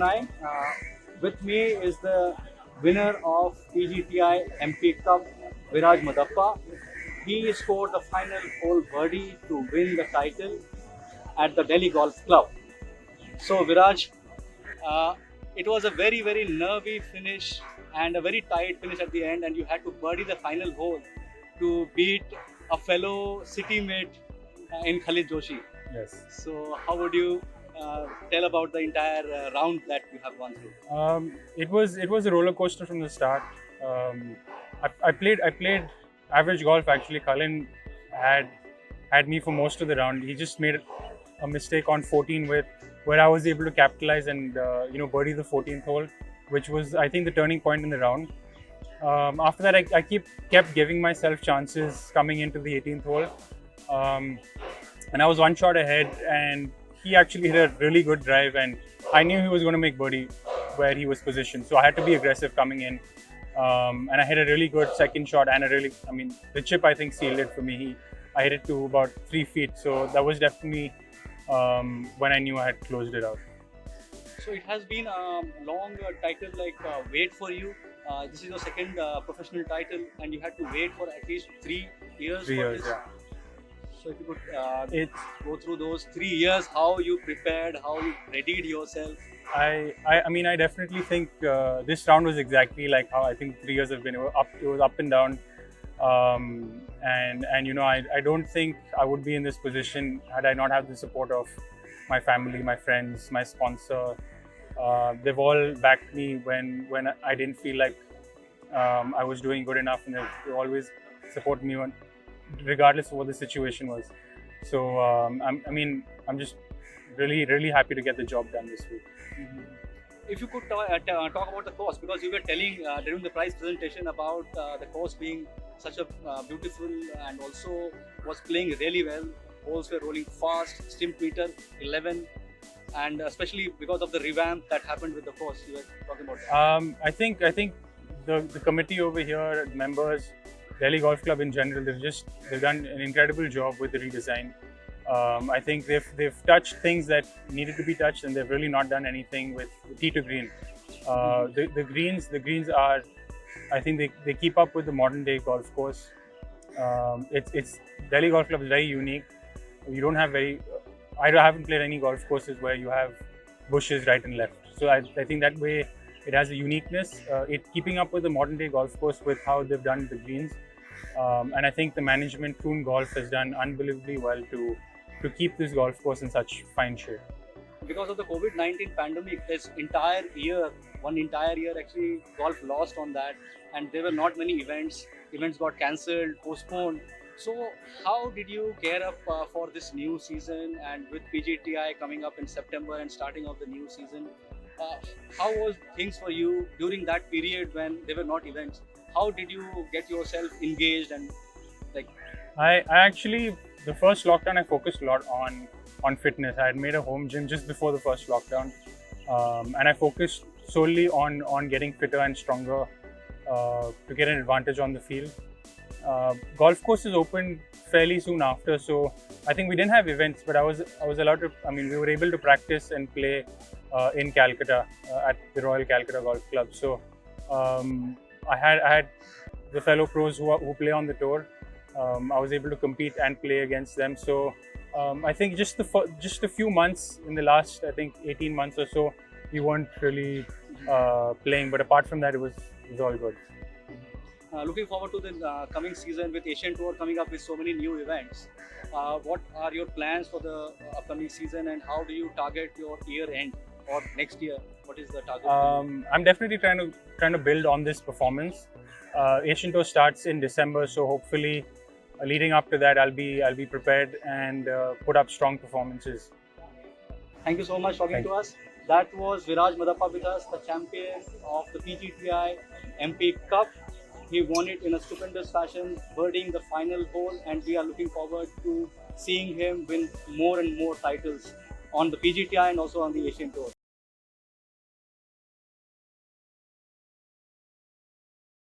9. With me is the winner of PGTI MP Cup, Viraj Madappa. He scored the final hole birdie to win the title at the Delhi Golf Club. So, Viraj, uh, it was a very nervy finish and a very tight finish at the end, and you had to birdie the final hole to beat a fellow city mate in Khalid Joshi. Yes. So, how would you tell about the entire round that you have gone through? It was a roller coaster from the start. I played average golf actually. Cullen had me for most of the round. He just made a mistake on 14 where I was able to capitalize and birdie the 14th hole, which was I think the turning point in the round. After that, I kept giving myself chances coming into the 18th hole, and I was one shot ahead, and he actually hit a really good drive, and I knew he was going to make birdie where he was positioned, so I had to be aggressive coming in, and I hit a really good second shot and the chip I think sealed it for me. I hit it to about 3 feet, so that was definitely when I knew I had closed it out. So, it has been a long title wait for you. This is your second professional title, and you had to wait for at least 3 years. 3 for years, this. yeah. So, if you could It's go through those 3 years, how you prepared, how you readied yourself. I definitely think this round was exactly like how I think 3 years have been. It was up and down, and I don't think I would be in this position had I not had the support of my family, my friends, my sponsor. They've all backed me when I didn't feel like I was doing good enough, and they always support me regardless of what the situation was. So I'm just really happy to get the job done this week. If you could talk about the course, because you were telling during the prize presentation about the course being such a beautiful and also was playing really well. Holes were rolling fast, stimp meter 11, and especially because of the revamp that happened with the course. You were talking about that. I think the committee over here, members, Delhi Golf Club in general, they've done an incredible job with the redesign. I think they've touched things that needed to be touched, and they've really not done anything with the tee to green. The greens are, I think they keep up with the modern day golf course. It's Delhi Golf Club is very unique. You don't have I haven't played any golf courses where you have bushes right and left. So I think that way it has a uniqueness. It keeping up with the modern day golf course with how they've done the greens. And I think the management, Toon Golf, has done unbelievably well to keep this golf course in such fine shape. Because of the COVID-19 pandemic, one entire year actually, golf lost on that, and there were not many events. Events got cancelled, postponed. So, how did you gear up for this new season, and with PGTI coming up in September and starting of the new season? How was things for you during that period when there were not events? How did you get yourself engaged and like? I actually, the first lockdown, I focused a lot on fitness. I had made a home gym just before the first lockdown, and I focused solely on getting fitter and stronger to get an advantage on the field. Golf courses opened fairly soon after, so I think we didn't have events, but I was allowed to. We were able to practice and play in Calcutta at the Royal Calcutta Golf Club. So I had the fellow pros who play on the tour. I was able to compete and play against them. So I think just a few months in the last, I think 18 months or so, we weren't really playing. But apart from that, it was all good. Looking forward to the coming season with Asian Tour coming up with so many new events. What are your plans for the upcoming season, and how do you target your year end or next year? What is the target? I'm definitely trying to build on this performance. Asian Tour starts in December, so hopefully, leading up to that, I'll be prepared and put up strong performances. Thank you so much for talking to us. That was Viraj Madappa with us, the champion of the PGTI MP Cup. He won it in a stupendous fashion, birding the final hole, and we are looking forward to seeing him win more and more titles on the PGTI and also on the Asian Tour.